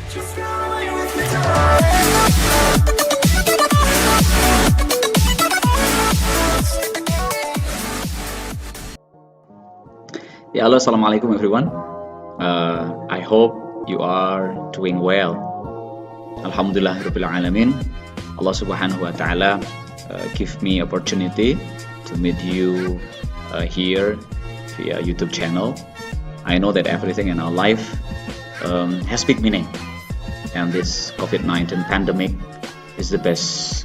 Ya, halo, assalamualaikum everyone. I hope you are doing well. Alhamdulillahirabbil alamin. Allah Subhanahu wa taala give me opportunity to meet you here via YouTube channel. I know that everything in our life has big meaning, and this COVID-19 pandemic is the best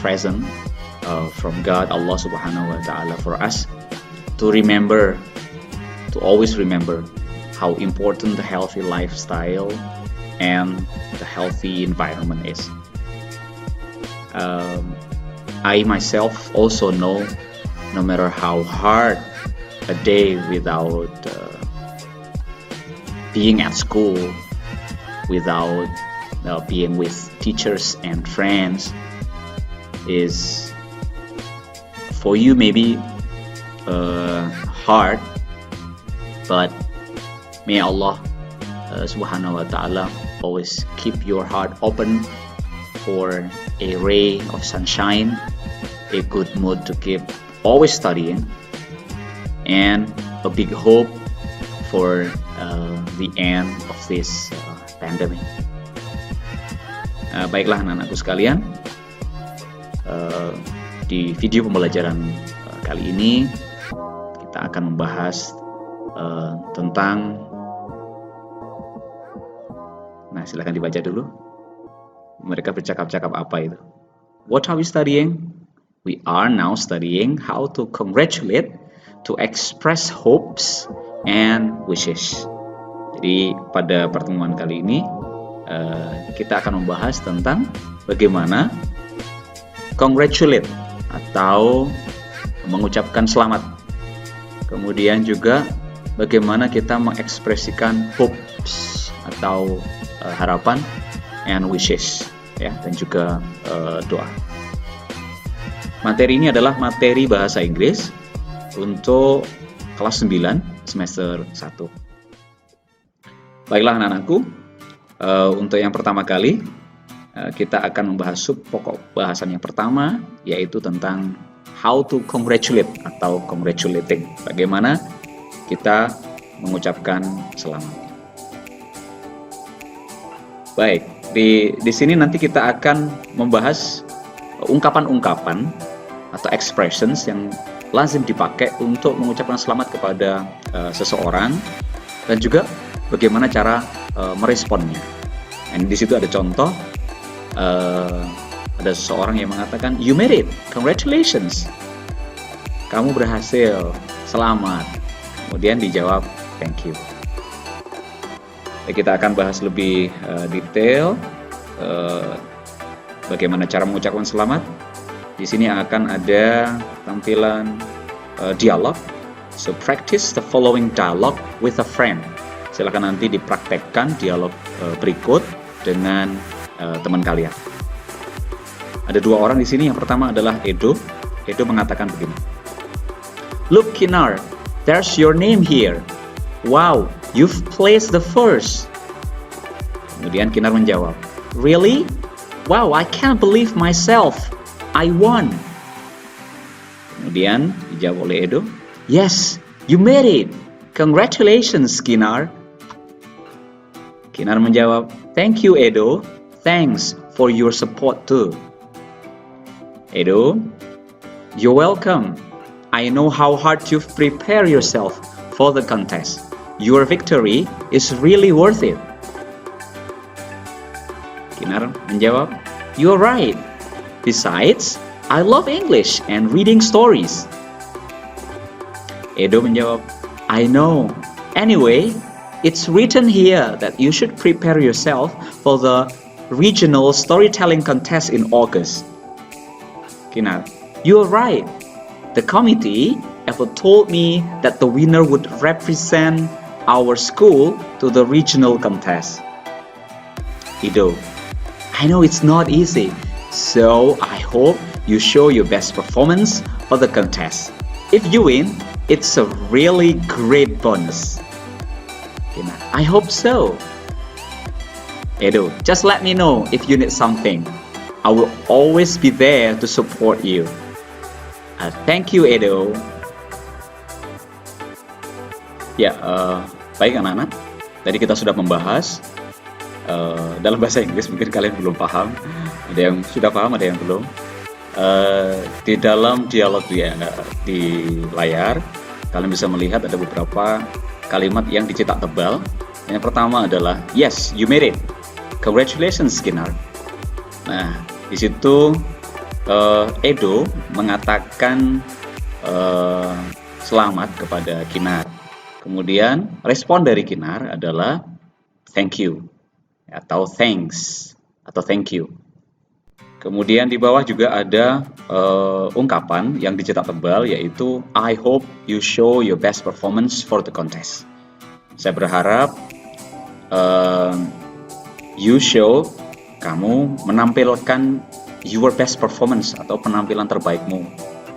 present from God, Allah Subhanahu wa taala, for us to always remember how important the healthy lifestyle and the healthy environment is. I myself also know, no matter how hard a day without being at school, without being with teachers and friends, is for you maybe hard, but may Allah Subhanahu wa ta'ala always keep your heart open for a ray of sunshine, a good mood to keep always studying, and a big hope for the end of this pandemic. Baiklah anak-anakku sekalian, di video pembelajaran kali ini kita akan membahas tentang, nah silakan dibaca dulu. Mereka bercakap-cakap apa itu? What are we studying? We are now studying how to congratulate, to express hopes and wishes. Jadi pada pertemuan kali ini kita akan membahas tentang bagaimana congratulate atau mengucapkan selamat. Kemudian juga bagaimana kita mengekspresikan hopes atau harapan, and wishes, ya, dan juga doa. Materi ini adalah materi bahasa Inggris untuk kelas 9 semester 1. Baiklah anak-anakku, untuk yang pertama kali kita akan membahas sub pokok bahasan yang pertama, yaitu tentang how to congratulate atau congratulating. Bagaimana kita mengucapkan selamat. Baik, di sini nanti kita akan membahas ungkapan-ungkapan atau expressions yang lazim dipakai untuk mengucapkan selamat kepada seseorang, dan juga bagaimana cara meresponnya. Dan di situ ada contoh, ada seseorang yang mengatakan, "You made it, congratulations." Kamu berhasil, selamat. Kemudian dijawab, "Thank you." Kita akan bahas lebih detail bagaimana cara mengucapkan selamat. Di sini akan ada tampilan dialog. So practice the following dialogue with a friend. Silakan nanti dipraktekkan dialog berikut dengan teman kalian. Ada dua orang di sini. Yang pertama adalah Edo. Edo mengatakan begini. "Look Kinar, there's your name here. Wow, you've placed the first." Kemudian Kinar menjawab, "Really? Wow, I can't believe myself. I won." Kemudian dijawab oleh Edo, "Yes, you made it. Congratulations, Kinar." Kinar menjawab, "Thank you, Edo. Thanks for your support too." Edo, "You're welcome. I know how hard you've prepared yourself for the contest. Your victory is really worth it." Kinar menjawab, "You're right. Besides, I love English and reading stories." Edo menjawab, "I know. Anyway, it's written here that you should prepare yourself for the regional storytelling contest in August." Kinar, "You're right. The committee ever told me that the winner would represent our school to the regional contest." Edo, "I know it's not easy, so I hope you show your best performance for the contest. If you win, it's a really great bonus." "I hope so." Edo, just let me know if you need something. I will always be there to support you. Thank you, Edo. Ya, baik anak-anak. Tadi kita sudah membahas dalam bahasa Inggris, mungkin kalian belum paham. Ada yang sudah paham, ada yang belum. Di dalam dialog di layar, kalian bisa melihat ada beberapa kalimat yang dicetak tebal. Yang pertama adalah, yes, you made it. Congratulations, Kinar. Nah, di situ Edo mengatakan selamat kepada Kinar. Kemudian respon dari Kinar adalah thank you atau thanks atau thank you. Kemudian di bawah juga ada ungkapan yang dicetak tebal, yaitu I hope you show your best performance for the contest. Saya berharap kamu menampilkan your best performance atau penampilan terbaikmu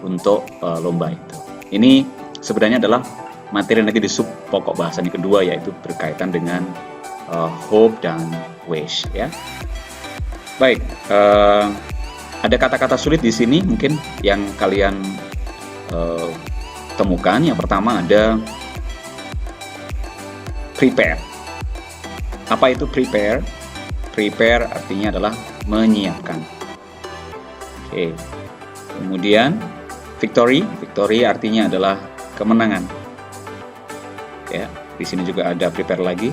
untuk lomba itu. Ini sebenarnya adalah materi nanti di sub pokok bahasan yang kedua, yaitu berkaitan dengan hope dan wish, ya. Baik, ada kata-kata sulit di sini mungkin yang kalian temukan. Yang pertama ada prepare. Apa itu prepare? Prepare artinya adalah menyiapkan. Oke. Kemudian victory. Victory artinya adalah kemenangan. Ya, di sini juga ada prepare lagi.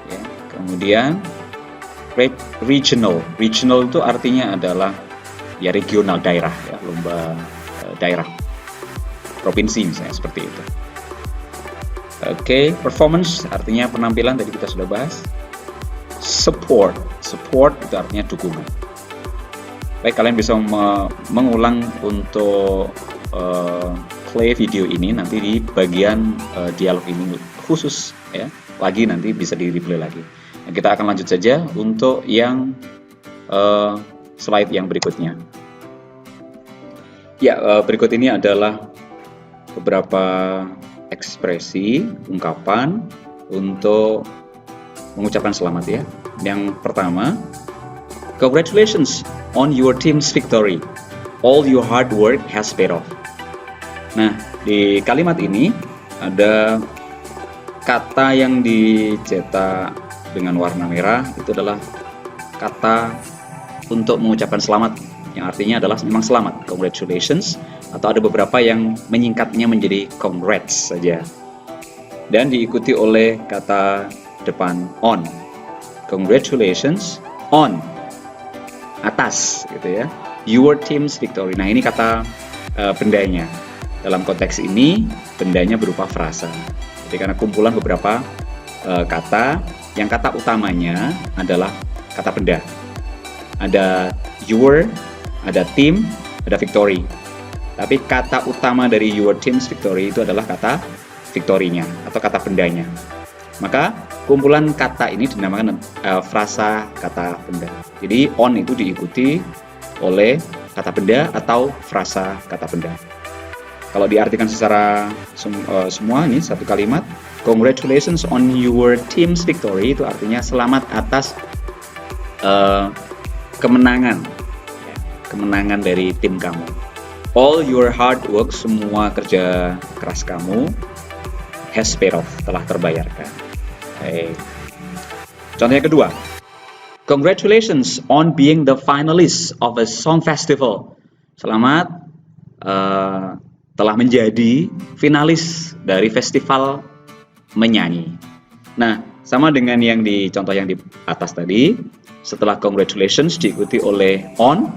Ya. Kemudian regional. Regional itu artinya adalah ya regional, daerah, ya, lomba daerah, provinsi misalnya, seperti itu. Oke, performance artinya penampilan, tadi kita sudah bahas. Support itu artinya dukungan. Baik, kalian bisa mengulang untuk play video ini nanti di bagian dialog ini khusus, ya, lagi nanti bisa di replay lagi. Nah, kita akan lanjut saja untuk yang slide yang berikutnya. Ya, berikut ini adalah beberapa ekspresi, ungkapan untuk mengucapkan selamat, ya. Yang pertama, congratulations on your team's victory. All your hard work has paid off. Nah, di kalimat ini ada kata yang dicetak dengan warna merah, itu adalah kata untuk mengucapkan selamat, yang artinya adalah memang selamat, congratulations, atau ada beberapa yang menyingkatnya menjadi congrats saja. Dan diikuti oleh kata depan on. Congratulations on, atas, gitu ya. Your team's victory. Nah, ini kata bendanya. Dalam konteks ini, bendanya berupa frasa. Jadi karena kumpulan beberapa kata, yang kata utamanya adalah kata benda. Ada your, ada team, ada victory. Tapi kata utama dari your team's victory itu adalah kata victory-nya atau kata bendanya. Maka kumpulan kata ini dinamakan frasa kata benda. Jadi on itu diikuti oleh kata benda atau frasa kata benda. Kalau diartikan secara semua ini satu kalimat, congratulations on your team's victory, itu artinya selamat atas kemenangan, ya, kemenangan dari tim kamu. All your hard work, semua kerja keras kamu, has paid off, telah terbayarkan. Contoh yang kedua, congratulations on being the finalist of a song festival. Selamat telah menjadi finalis dari festival menyanyi. Nah, sama dengan yang di contoh yang di atas tadi, setelah congratulations diikuti oleh on,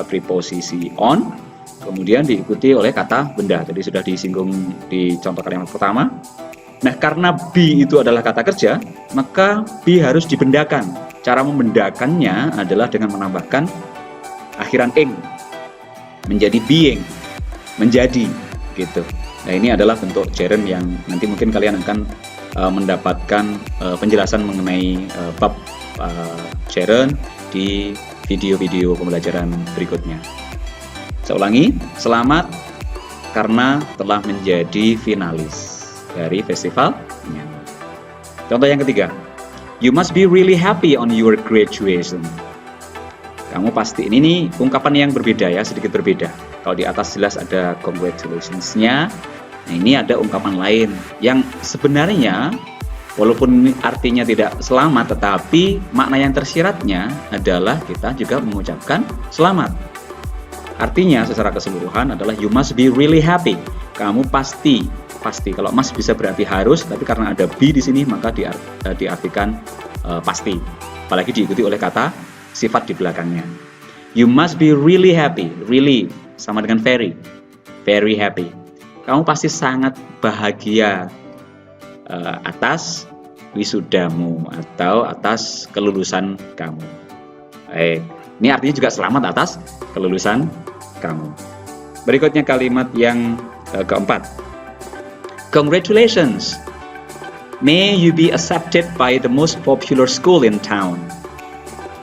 preposisi on, kemudian diikuti oleh kata benda. Tadi sudah disinggung di contoh kalimat pertama. Nah, karena be itu adalah kata kerja, maka be harus dibendakan. Cara membendakannya adalah dengan menambahkan akhiran ing, menjadi being, menjadi, gitu. Nah, ini adalah bentuk gerund yang nanti mungkin kalian akan mendapatkan penjelasan mengenai bab gerund di video-video pembelajaran berikutnya. Saya ulangi, selamat karena telah menjadi finalis dari festival menyanyi. Contoh yang ketiga, You must be really happy on your graduation. Kamu pasti, ini nih ungkapan yang berbeda ya, sedikit berbeda. Kalau di atas jelas ada congratulations-nya. Nah, ini ada ungkapan lain yang sebenarnya walaupun artinya tidak selamat, tetapi makna yang tersiratnya adalah kita juga mengucapkan selamat. Artinya secara keseluruhan adalah you must be really happy. Kamu pasti. Kalau must bisa berarti harus, tapi karena ada be di sini maka diartikan pasti. Apalagi diikuti oleh kata sifat di belakangnya. You must be really happy. Really sama dengan very. Very happy. Kamu pasti sangat bahagia atas wisudamu atau atas kelulusan kamu. Ini artinya juga selamat atas kelulusan kamu. Berikutnya kalimat yang keempat. Congratulations. May you be accepted by the most popular school in town.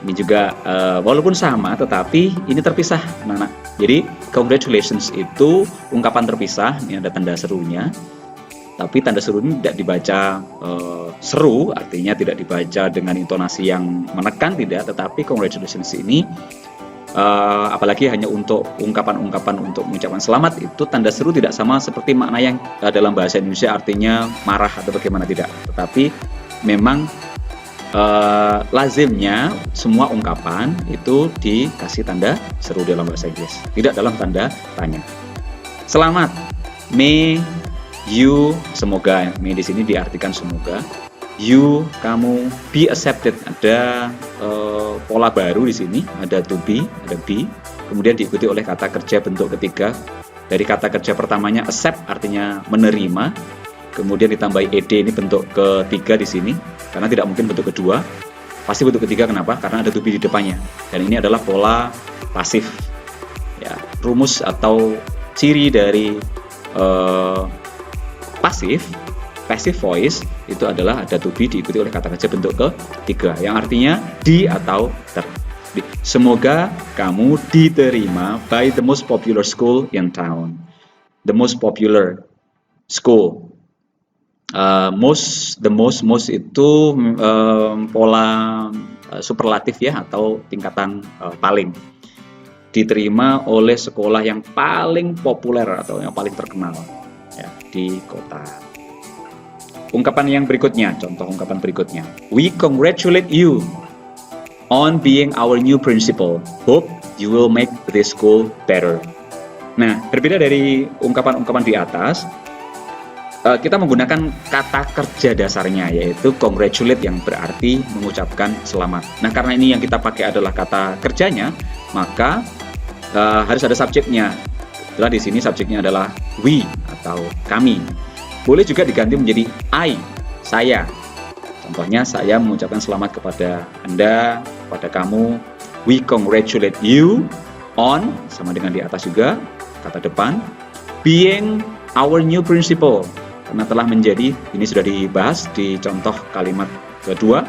Ini juga walaupun sama tetapi ini terpisah, anak-anak. Jadi congratulations itu ungkapan terpisah, ini ada tanda serunya. Tapi tanda seru ini tidak dibaca seru, artinya tidak dibaca dengan intonasi yang menekan, tidak. Tetapi congratulations ini apalagi hanya untuk ungkapan-ungkapan untuk mengucapkan selamat, itu tanda seru tidak sama seperti makna yang dalam bahasa Indonesia artinya marah atau bagaimana, tidak. Tetapi memang lazimnya semua ungkapan itu dikasih tanda seru dalam bahasa Inggris, tidak dalam tanda tanya. Selamat, may you, semoga, may di sini diartikan semoga. You, kamu, be accepted, ada pola baru di sini, ada to be, ada be, kemudian diikuti oleh kata kerja bentuk ketiga. Dari kata kerja pertamanya accept artinya menerima, kemudian ditambahi ed, ini bentuk ketiga di sini, karena tidak mungkin bentuk kedua, pasti bentuk ketiga. Kenapa? Karena ada to be di depannya, dan ini adalah pola pasif. Ya, rumus atau ciri dari passive voice itu adalah ada to be diikuti oleh kata kerja bentuk ketiga yang artinya di atau ter. Semoga kamu diterima by the most popular school in town. The most popular school. Most itu pola superlatif ya, atau tingkatan paling. Diterima oleh sekolah yang paling populer atau yang paling terkenal ya, di kota. Ungkapan yang berikutnya, contoh ungkapan berikutnya. We congratulate you on being our new principal. Hope you will make this school better. Nah, berbeda dari ungkapan-ungkapan di atas, kita menggunakan kata kerja dasarnya, yaitu congratulate yang berarti mengucapkan selamat. Nah, karena ini yang kita pakai adalah kata kerjanya, maka harus ada subjeknya. Setelah di sini subjeknya adalah we atau kami. Boleh juga diganti menjadi I, saya. Contohnya saya mengucapkan selamat kepada Anda, kepada kamu. We congratulate you on, sama dengan di atas juga, kata depan, being our new principal. Karena telah menjadi, ini sudah dibahas di contoh kalimat kedua,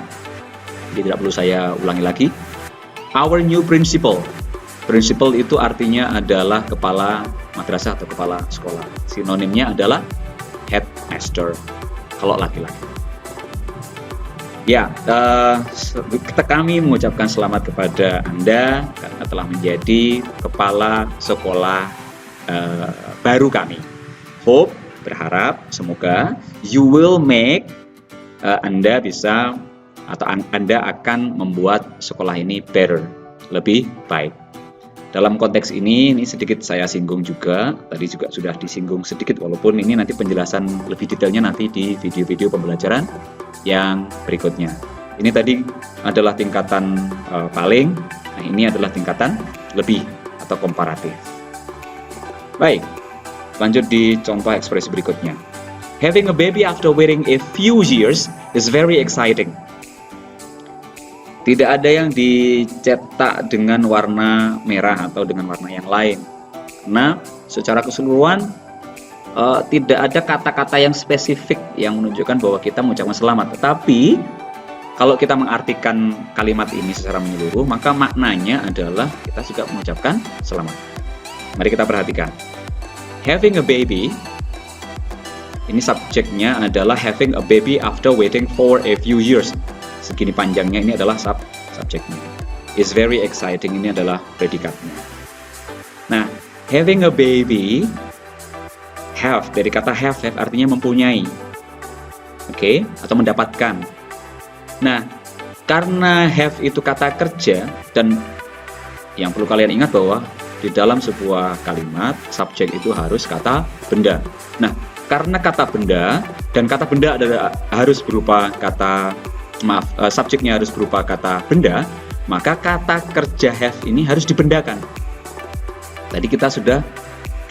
jadi tidak perlu saya ulangi lagi. Our new principal. Principal itu artinya adalah kepala madrasah atau kepala sekolah. Sinonimnya adalah headmaster kalau laki-laki. Ya, kami mengucapkan selamat kepada Anda karena telah menjadi kepala sekolah baru kami. Hope, berharap, semoga you will make, Anda bisa atau Anda akan membuat sekolah ini better, lebih baik. Dalam konteks ini sedikit saya singgung juga, tadi juga sudah disinggung sedikit, walaupun ini nanti penjelasan lebih detailnya nanti di video-video pembelajaran yang berikutnya. Ini tadi adalah tingkatan paling, nah ini adalah tingkatan lebih atau komparatif. Baik, lanjut di contoh ekspresi berikutnya. Having a baby after waiting a few years is very exciting. Tidak ada yang dicetak dengan warna merah atau dengan warna yang lain. Nah, secara keseluruhan tidak ada kata-kata yang spesifik yang menunjukkan bahwa kita mengucapkan selamat. Tetapi kalau kita mengartikan kalimat ini secara menyeluruh, maka maknanya adalah kita juga mengucapkan selamat. Mari kita perhatikan. Having a baby, ini subjeknya adalah having a baby after waiting for a few years. segini panjangnya, ini adalah subjeknya. It's very exciting, ini adalah predikatnya. Nah, having a baby, have, dari kata have artinya mempunyai, oke, atau mendapatkan. Nah, karena have itu kata kerja, dan yang perlu kalian ingat bahwa di dalam sebuah kalimat, subjek itu harus kata benda. Nah, karena kata benda, dan kata benda adalah harus berupa kata, subjeknya harus berupa kata benda, maka kata kerja have ini harus dibendakan. Tadi kita sudah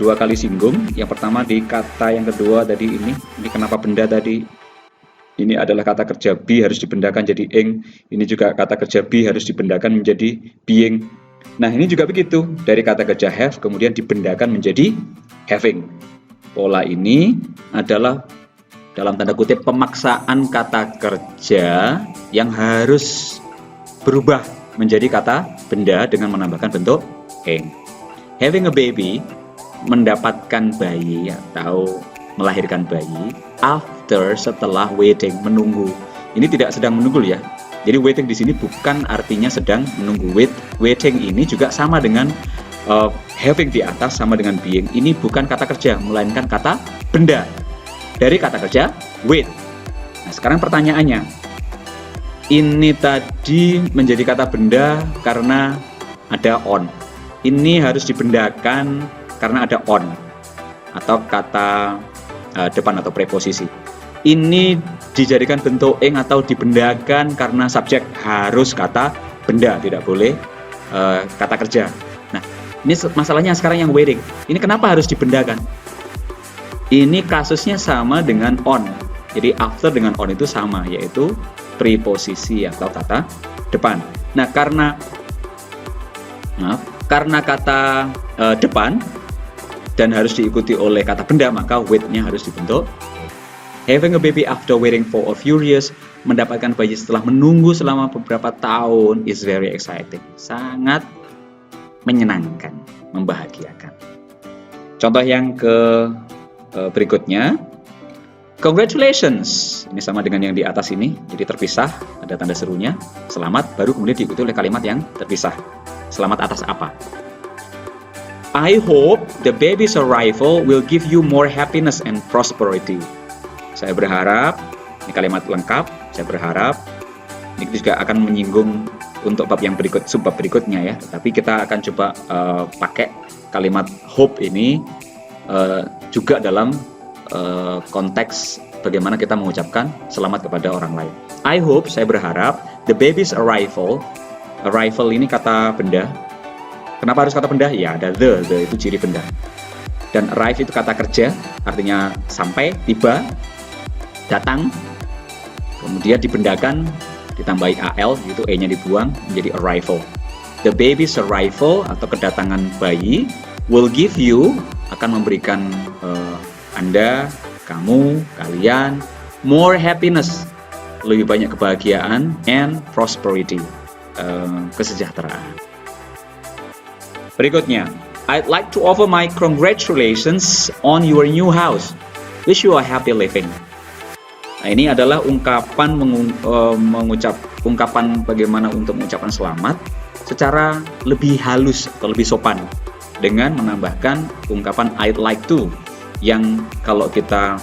2 kali singgung. Yang pertama di kata yang kedua tadi ini kenapa benda tadi? Ini adalah kata kerja be harus dibendakan jadi ing. Ini juga kata kerja be harus dibendakan menjadi being. Nah, ini juga begitu. Dari kata kerja have kemudian dibendakan menjadi having. Pola ini adalah dalam tanda kutip pemaksaan kata kerja yang harus berubah menjadi kata benda dengan menambahkan bentuk ing. Having a baby, mendapatkan bayi atau melahirkan bayi, after, setelah, waiting, menunggu. Ini tidak sedang menunggu ya. Jadi waiting di sini bukan artinya sedang menunggu. Waiting ini juga sama dengan having di atas, sama dengan being. Ini bukan kata kerja, melainkan kata benda. Dari kata kerja wait. Nah, sekarang pertanyaannya, ini tadi menjadi kata benda karena ada on. Ini harus dibendakan karena ada on atau kata depan atau preposisi. Ini dijadikan bentuk ing atau dibendakan karena subjek harus kata benda, tidak boleh kata kerja. Nah, ini masalahnya sekarang yang waiting. Ini kenapa harus dibendakan? Ini kasusnya sama dengan on. Jadi after dengan on itu sama, yaitu preposisi atau kata depan. Nah, karena kata depan dan harus diikuti oleh kata benda, maka wait-nya harus dibentuk. Having a baby after waiting for a few years, mendapatkan bayi setelah menunggu selama beberapa tahun, is very exciting. Sangat menyenangkan, membahagiakan. Contoh yang berikutnya, congratulations. Ini sama dengan yang di atas ini, jadi terpisah, ada tanda serunya. Selamat, baru kemudian diikuti oleh kalimat yang terpisah. Selamat atas apa? I hope the baby's arrival will give you more happiness and prosperity. Saya berharap, ini kalimat lengkap, saya berharap, ini juga akan menyinggung untuk bab yang berikut, subbab berikutnya ya. Tapi kita akan coba pakai kalimat hope ini juga dalam konteks bagaimana kita mengucapkan selamat kepada orang lain. I hope, saya berharap, the baby's arrival ini kata benda. Kenapa harus kata benda? Ya, ada the itu ciri benda. Dan arrive itu kata kerja, artinya sampai, tiba, datang, kemudian dibendakan, ditambahi al, gitu, e-nya dibuang, menjadi arrival. The baby's arrival atau kedatangan bayi will give you, akan memberikan Anda, kamu, kalian, more happiness, lebih banyak kebahagiaan, and prosperity, kesejahteraan. Berikutnya, I'd like to offer my congratulations on your new house. Wish you a happy living. Nah, ini adalah ungkapan ungkapan bagaimana untuk mengucapkan selamat secara lebih halus atau lebih sopan dengan menambahkan ungkapan I'd like to, yang kalau kita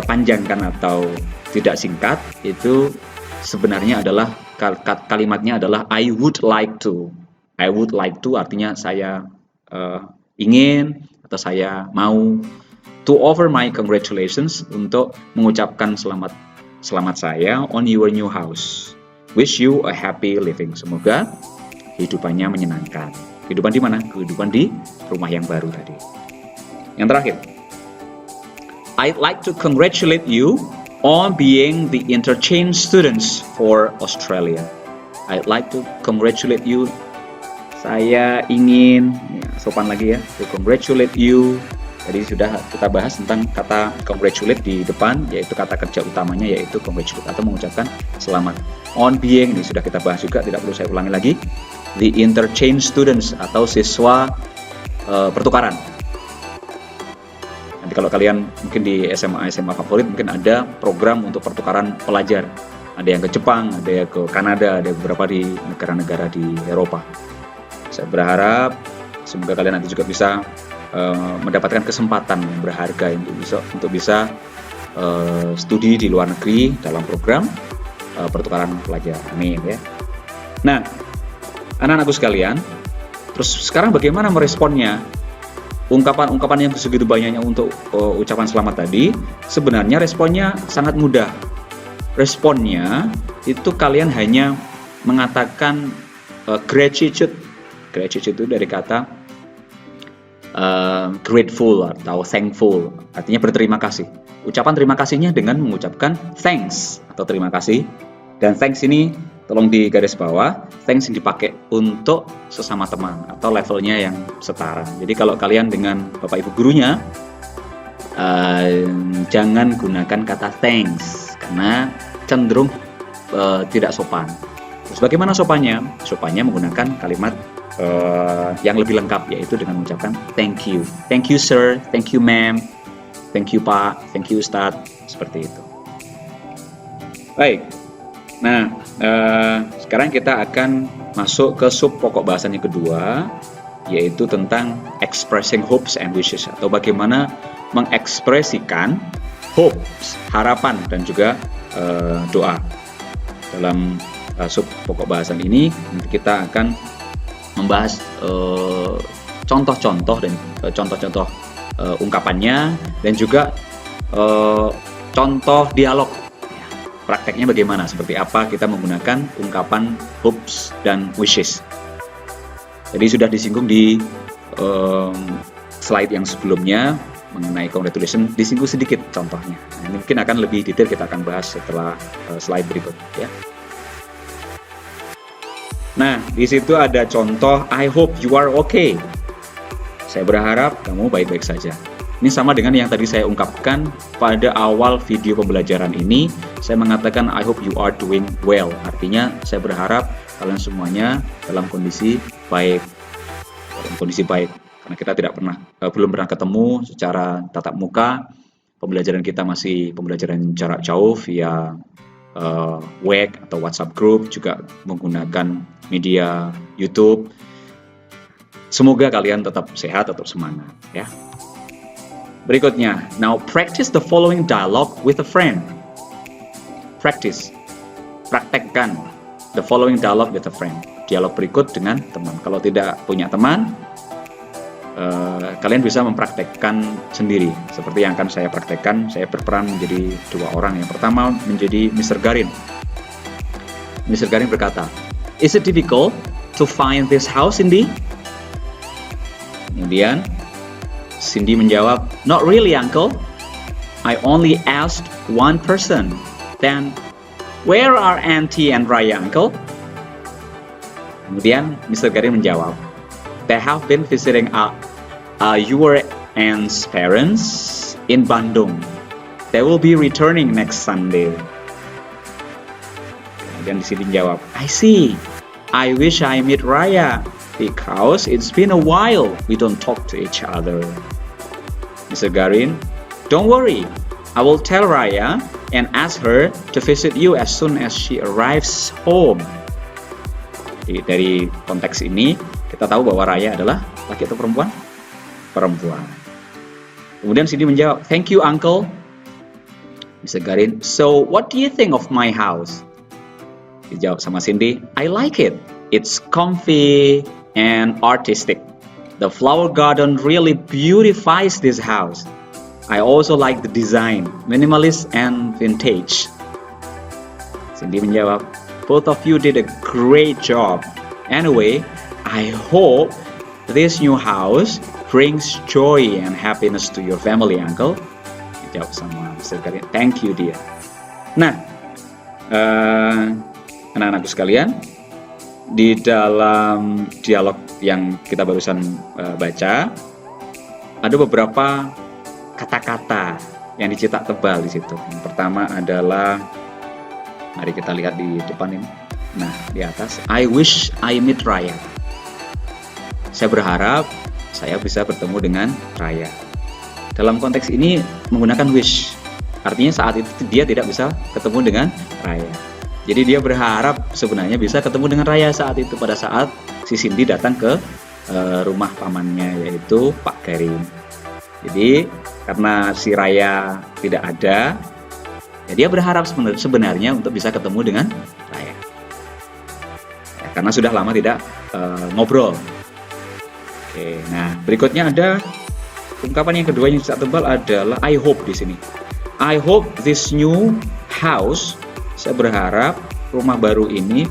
panjangkan atau tidak singkat itu sebenarnya adalah kalimatnya adalah I would like to. I would like to artinya saya ingin atau saya mau. To offer my congratulations, untuk mengucapkan selamat saya on your new house. Wish you a happy living. Semoga hidupannya menyenangkan. Kehidupan di mana? Kehidupan di rumah yang baru tadi. Yang terakhir, I'd like to congratulate you on being the interchange students for Australia. I'd like to congratulate you. Saya ingin, ya, sopan lagi ya, to congratulate you. Jadi sudah kita bahas tentang kata congratulate di depan, yaitu kata kerja utamanya yaitu congratulate atau mengucapkan selamat. On being ini sudah kita bahas juga, tidak perlu saya ulangi lagi. The interchange students atau siswa pertukaran. Nanti kalau kalian mungkin di SMA favorit mungkin ada program untuk pertukaran pelajar. Ada yang ke Jepang, ada yang ke Kanada, ada beberapa di negara-negara di Eropa. Saya berharap semoga kalian nanti juga bisa mendapatkan kesempatan yang berharga untuk bisa studi di luar negeri dalam program pertukaran pelajar. Amin ya. Nah, anak-anakku sekalian, terus sekarang bagaimana meresponnya? Ungkapan-ungkapan yang segitu banyaknya untuk ucapan selamat tadi, sebenarnya responnya sangat mudah. Responnya itu kalian hanya mengatakan gratitude. Gratitude itu dari kata grateful atau thankful, artinya berterima kasih. Ucapan terima kasihnya dengan mengucapkan thanks atau terima kasih. Dan thanks ini tolong di garis bawah, thanks yang dipakai untuk sesama teman atau levelnya yang setara. Jadi kalau kalian dengan bapak ibu gurunya, jangan gunakan kata thanks karena cenderung tidak sopan. Terus bagaimana sopannya? Sopannya menggunakan kalimat yang lebih lengkap, yaitu dengan mengucapkan thank you. Thank you sir, thank you ma'am, thank you pak, thank you ustadz, seperti itu. Baik. Nah, sekarang kita akan masuk ke sub pokok bahasan yang kedua, yaitu tentang expressing hopes and wishes, atau bagaimana mengekspresikan hopes, harapan, dan juga doa. Dalam sub pokok bahasan ini nanti kita akan membahas contoh-contoh dan contoh-contoh ungkapannya, dan juga contoh dialog. Prakteknya bagaimana, seperti apa kita menggunakan ungkapan hopes dan wishes. Jadi sudah disinggung di slide yang sebelumnya mengenai congratulations, disinggung sedikit contohnya. Nah, ini mungkin akan lebih detail kita akan bahas setelah slide berikut ya. Nah, di situ ada contoh I hope you are okay. Saya berharap kamu baik-baik saja. Ini sama dengan yang tadi saya ungkapkan pada awal video pembelajaran ini. Saya mengatakan I hope you are doing well. Artinya saya berharap kalian semuanya dalam kondisi baik. Karena kita belum pernah ketemu secara tatap muka. Pembelajaran kita masih pembelajaran jarak jauh via WEC atau WhatsApp group, juga menggunakan media YouTube. Semoga kalian tetap sehat, tetap semangat ya. Berikutnya, now practice the following dialogue with a friend. Praktekkan the following dialogue with a friend. Dialog berikut dengan teman. Kalau tidak punya teman, kalian bisa mempraktekkan sendiri. Seperti yang akan saya praktekkan, saya berperan menjadi dua orang. Yang pertama menjadi Mr. Garin. Mr. Garin berkata, "Is it difficult to find this house, Cindy?" Kemudian Cindy menjawab, "Not really, Uncle. I only asked one person. Then, where are Auntie and Raya, Uncle?" Kemudian Mr. Garin menjawab, "They have been visiting your aunt's parents in Bandung. They will be returning next Sunday." Kemudian di sini menjawab, "I see. I wish I meet Raya because it's been a while we don't talk to each other." Mr. Garin, "Don't worry. I will tell Raya and ask her to visit you as soon as she arrives home." Jadi, dari konteks ini kita tahu bahwa Raya adalah laki atau perempuan? Perempuan. Kemudian Cindy menjawab, "Thank you, Uncle." Mr. Garin, "So what do you think of my house?" Dijawab sama Cindy, "I like it. It's comfy and artistic. The flower garden really beautifies this house. I also like the design, minimalist and vintage." Cindy menjawab, "Both of you did a great job. Anyway, I hope this new house brings joy and happiness to your family, Uncle." Dijawab sama Mr. Garin, "Thank you, dear." Nah, anak-anakku sekalian, di dalam dialog yang kita barusan baca, ada beberapa kata-kata yang dicetak tebal di situ. Yang pertama adalah, mari kita lihat di depan ini. Nah, di atas, I wish I meet Raya. Saya berharap saya bisa bertemu dengan Raya. Dalam konteks ini menggunakan wish. Artinya saat itu dia tidak bisa ketemu dengan Raya. Jadi dia berharap sebenarnya bisa ketemu dengan Raya saat itu, pada saat si Cindy datang ke rumah pamannya, yaitu Pak Karim. Jadi karena si Raya tidak ada, ya dia berharap sebenarnya untuk bisa ketemu dengan Raya. Ya, karena sudah lama tidak ngobrol. Oke, nah berikutnya ada ungkapan yang kedua yang sangat tebal adalah I hope di sini. I hope this new house, saya berharap rumah baru ini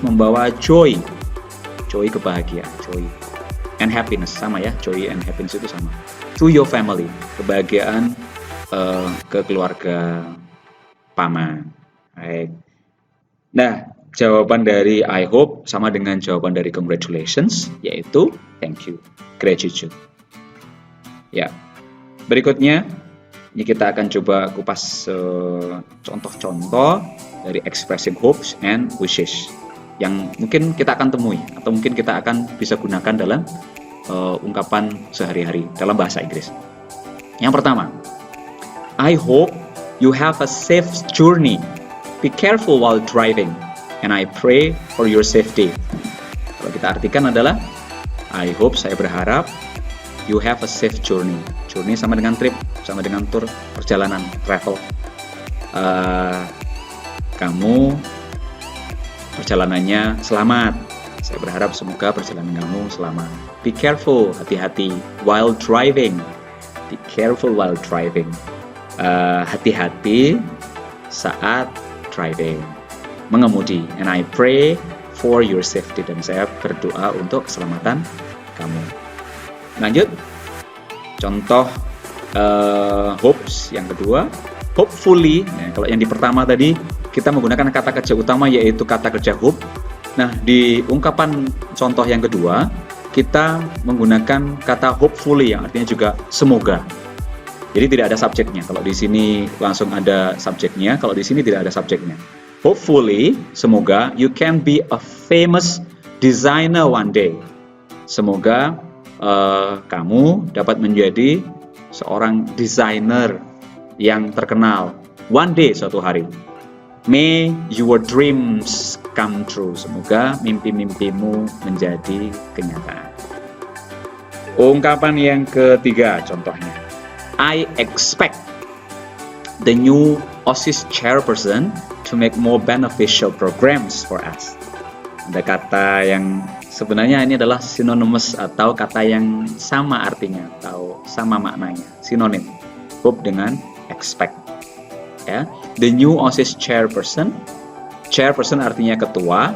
membawa joy kebahagiaan, joy and happiness, sama ya, joy and happiness itu sama, to your family, kebahagiaan ke keluarga paman. Baik. Nah, jawaban dari I hope sama dengan jawaban dari congratulations, yaitu thank you, gratitude. Ya, berikutnya ini kita akan coba kupas contoh-contoh dari expressing hopes and wishes yang mungkin kita akan temui atau mungkin kita akan bisa gunakan dalam ungkapan sehari-hari dalam bahasa Inggris. Yang pertama, I hope you have a safe journey. Be careful while driving, and I pray for your safety. Kalau kita artikan adalah I hope, saya berharap, you have a safe journey. Journey sama dengan trip, sama dengan tour, perjalanan, travel. Kamu perjalanannya selamat. Saya berharap semoga perjalanan kamu selamat. Be careful, hati-hati. While driving, be careful while driving. Hati-hati saat driving, mengemudi. And I pray for your safety, dan saya berdoa untuk keselamatan kamu. Lanjut, contoh hopes yang kedua, hopefully. Nah, kalau yang di pertama tadi kita menggunakan kata kerja utama yaitu kata kerja hope. Nah, di ungkapan contoh yang kedua kita menggunakan kata hopefully yang artinya juga semoga. Jadi tidak ada subjeknya. Kalau di sini langsung ada subjeknya, kalau di sini tidak ada subjeknya. Hopefully, semoga you can be a famous designer one day. Semoga kamu dapat menjadi seorang desainer yang terkenal one day, suatu hari. May your dreams come true. Semoga mimpi-mimpimu menjadi kenyataan. Ungkapan yang ketiga contohnya, I expect the new OSIS chairperson to make more beneficial programs for us. Ada kata yang sebenarnya ini adalah synonymous atau kata yang sama artinya atau sama maknanya, sinonim. Hope dengan expect. Ya, the new OSIS chairperson. Chairperson artinya ketua,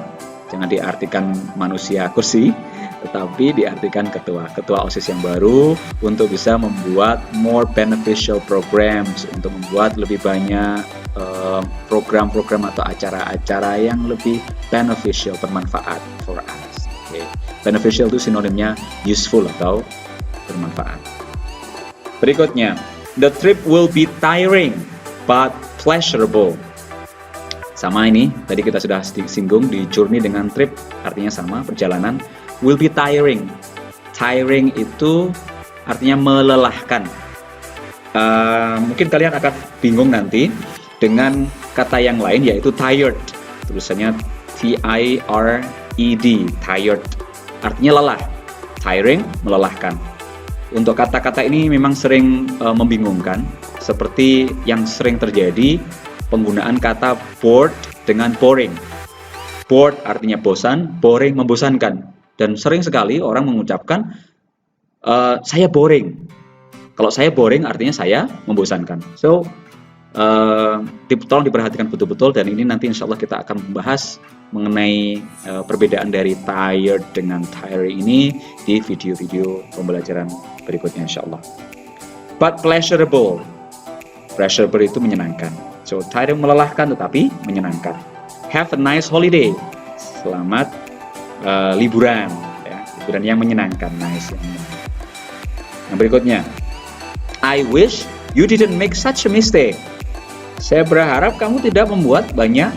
jangan diartikan manusia kursi, tetapi diartikan ketua OSIS yang baru untuk bisa membuat more beneficial programs, untuk membuat lebih banyak program-program atau acara-acara yang lebih beneficial, bermanfaat for us. Okay. Beneficial itu sinonimnya useful atau bermanfaat. Berikutnya, the trip will be tiring but pleasurable. Sama ini, tadi kita sudah singgung di journey dengan trip, artinya sama, perjalanan. Will be tiring. Tiring itu artinya melelahkan. Mungkin kalian akan bingung nanti dengan kata yang lain yaitu tired. Tulisannya T-I-R-E-D, tired. Artinya lelah. Tiring, melelahkan. Untuk kata-kata ini memang sering membingungkan, seperti yang sering terjadi penggunaan kata bored dengan boring. Bored artinya bosan, boring membosankan. Dan sering sekali orang mengucapkan saya boring. Kalau saya boring artinya saya membosankan. So, tolong diperhatikan betul-betul, dan ini nanti insya Allah kita akan membahas mengenai perbedaan dari tired dengan tiring ini di video-video pembelajaran berikutnya insya Allah. But pleasurable. Pleasurable itu menyenangkan. So, tiring melelahkan tetapi menyenangkan. Have a nice holiday. Selamat liburan, ya. Liburan yang menyenangkan, nice. Yang berikutnya, I wish you didn't make such a mistake. Saya berharap kamu tidak membuat banyak,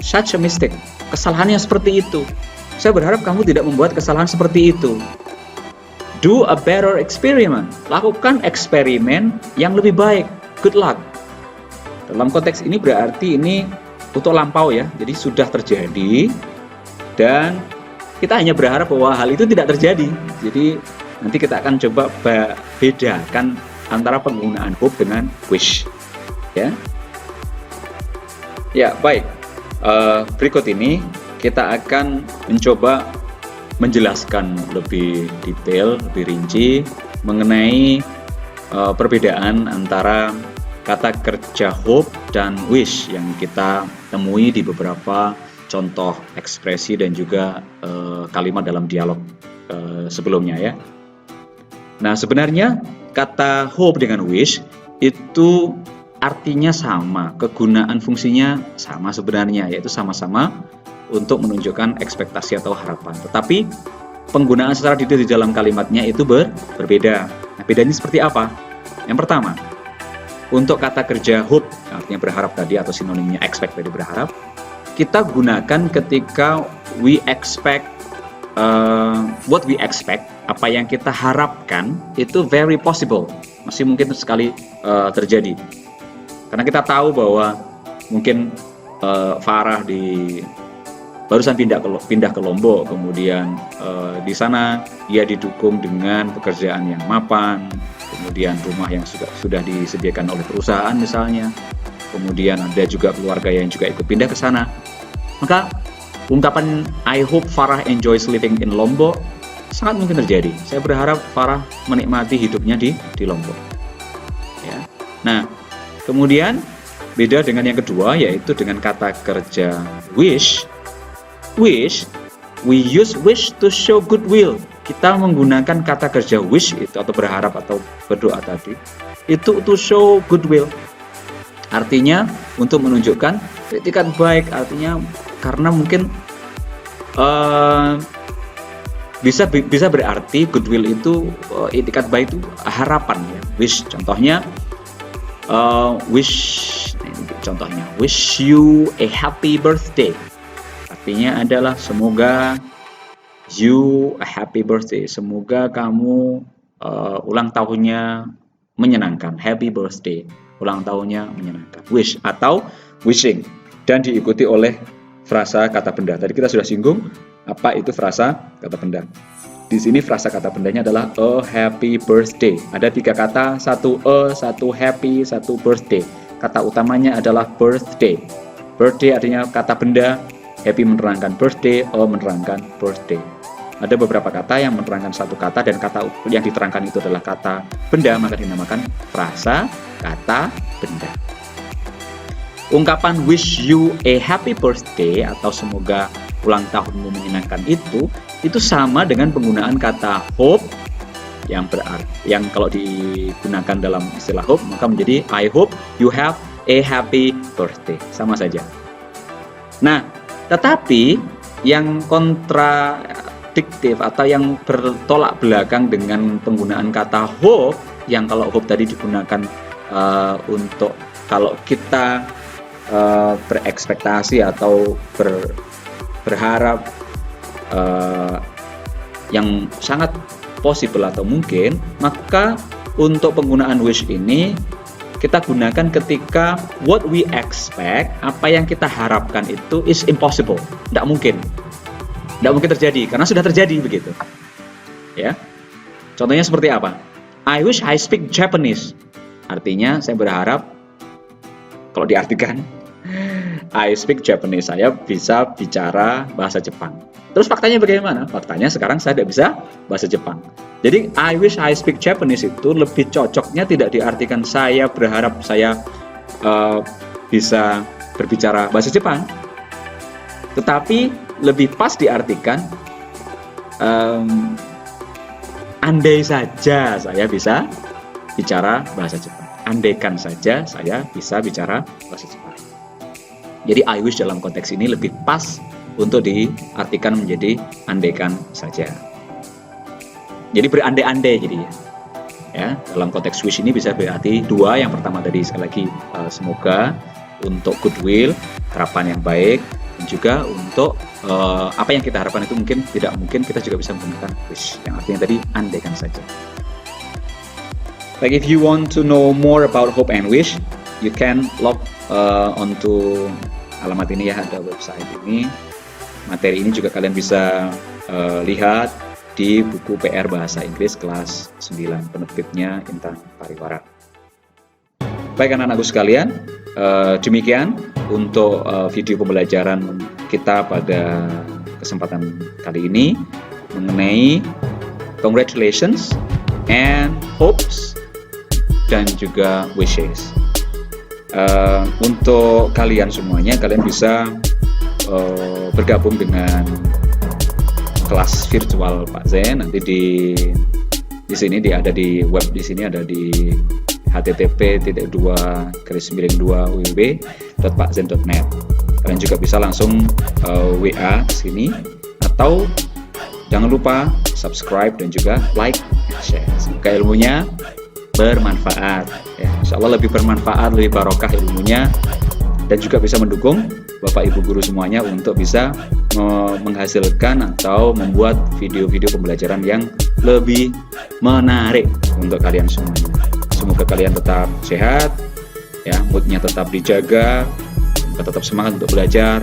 such a mistake. Kesalahan yang seperti itu. Saya berharap kamu tidak membuat kesalahan seperti itu. Do a better experiment. Lakukan eksperimen yang lebih baik. Good luck. Dalam konteks ini berarti ini untuk lampau ya, jadi sudah terjadi dan kita hanya berharap bahwa hal itu tidak terjadi. Jadi nanti kita akan coba bedakan antara penggunaan hope dengan wish. Ya, baik. Berikut ini kita akan mencoba menjelaskan lebih detail, lebih rinci mengenai perbedaan antara kata kerja hope dan wish yang kita temui di beberapa contoh ekspresi dan juga kalimat dalam dialog sebelumnya ya. Nah, sebenarnya kata hope dengan wish itu artinya sama, kegunaan fungsinya sama sebenarnya, yaitu sama-sama untuk menunjukkan ekspektasi atau harapan. Tetapi penggunaan secara detail di dalam kalimatnya itu berbeda. Nah, bedanya seperti apa? Yang pertama, untuk kata kerja hope, artinya berharap tadi atau sinonimnya expect tadi berharap, kita gunakan ketika we expect, what we expect, apa yang kita harapkan itu very possible, masih mungkin sekali terjadi. Karena kita tahu bahwa mungkin Farah barusan pindah ke Lombok, kemudian di sana dia didukung dengan pekerjaan yang mapan, kemudian rumah yang sudah disediakan oleh perusahaan misalnya, kemudian ada juga keluarga yang juga ikut pindah ke sana. Maka ungkapan I hope Farah enjoys living in Lombok sangat mungkin terjadi. Saya berharap Farah menikmati hidupnya di Lombok. Ya. Nah, kemudian beda dengan yang kedua, yaitu dengan kata kerja wish. Wish, we use wish to show goodwill. Kita menggunakan kata kerja wish itu atau berharap atau berdoa tadi itu to show goodwill. Artinya untuk menunjukkan etikat baik, artinya karena mungkin bisa berarti goodwill itu etikat baik itu harapan ya. Wish contohnya wish you a happy birthday. Artinya adalah semoga you a happy birthday, semoga kamu ulang tahunnya menyenangkan, happy birthday, ulang tahunnya menyenangkan. Wish atau wishing, dan diikuti oleh frasa kata benda. Tadi kita sudah singgung apa itu frasa kata benda. Di sini frasa kata bendanya adalah a happy birthday. Ada 3 kata, satu a, satu happy, satu birthday. Kata utamanya adalah birthday. Birthday artinya kata benda, happy menerangkan birthday, a menerangkan birthday. Ada beberapa kata yang menerangkan satu kata dan kata yang diterangkan itu adalah kata benda, maka dinamakan frasa kata benda. Ungkapan wish you a happy birthday atau semoga ulang tahunmu menyenangkan itu sama dengan penggunaan kata hope yang kalau digunakan dalam istilah hope maka menjadi I hope you have a happy birthday, sama saja. Nah, tetapi yang kontradiktif atau yang bertolak belakang dengan penggunaan kata hope, yang kalau hope tadi digunakan untuk kalau kita berekspektasi atau berharap yang sangat possible atau mungkin, maka untuk penggunaan wish ini kita gunakan ketika what we expect, apa yang kita harapkan itu is impossible, tidak mungkin terjadi karena sudah terjadi begitu. Ya, contohnya seperti apa? I wish I speak Japanese. Artinya saya berharap, kalau diartikan I speak Japanese, saya bisa bicara bahasa Jepang. Terus faktanya bagaimana? Faktanya sekarang saya tidak bisa bahasa Jepang. Jadi I wish I speak Japanese itu lebih cocoknya tidak diartikan saya berharap saya bisa berbicara bahasa Jepang, tetapi lebih pas diartikan andai saja saya bisa bicara bahasa Jepang. Andaikan saja saya bisa bicara bahasa Jepang. Jadi I wish dalam konteks ini lebih pas untuk diartikan menjadi andaikan saja. Jadi berandai-andai jadi ya. Dalam konteks wish ini bisa berarti 2. Yang pertama tadi sekali lagi semoga untuk goodwill, harapan yang baik, dan juga untuk apa yang kita harapkan itu mungkin tidak mungkin, kita juga bisa menggunakan wish yang artinya tadi andaikan saja. Like if you want to know more about hope and wish, you can log onto alamat ini ya, ada website ini. Materi ini juga kalian bisa lihat di buku PR Bahasa Inggris kelas 9, penerbitnya Intan Pariwara. Baik anak-anakku sekalian, demikian untuk video pembelajaran kita pada kesempatan kali ini mengenai congratulations and hopes dan juga wishes. Untuk kalian semuanya, kalian bisa bergabung dengan kelas virtual Pak Zen. Nanti di sini ada di web, di sini ada di http://www.pakzen.net. Kalian juga bisa langsung WA ke sini, atau jangan lupa subscribe dan juga like and share. Semoga ilmunya bermanfaat ya. Insya Allah lebih bermanfaat, lebih barokah ilmunya, dan juga bisa mendukung Bapak Ibu guru semuanya untuk bisa menghasilkan atau membuat video-video pembelajaran yang lebih menarik untuk kalian semuanya. Semoga kalian tetap sehat ya, moodnya tetap dijaga, tetap semangat untuk belajar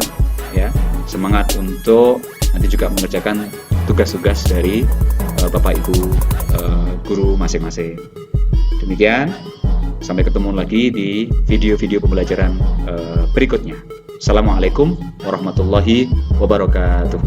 ya, semangat untuk nanti juga mengerjakan tugas-tugas dari Bapak Ibu guru masing-masing. Demikian, sampai ketemu lagi di video-video pembelajaran berikutnya. Assalamualaikum warahmatullahi wabarakatuh.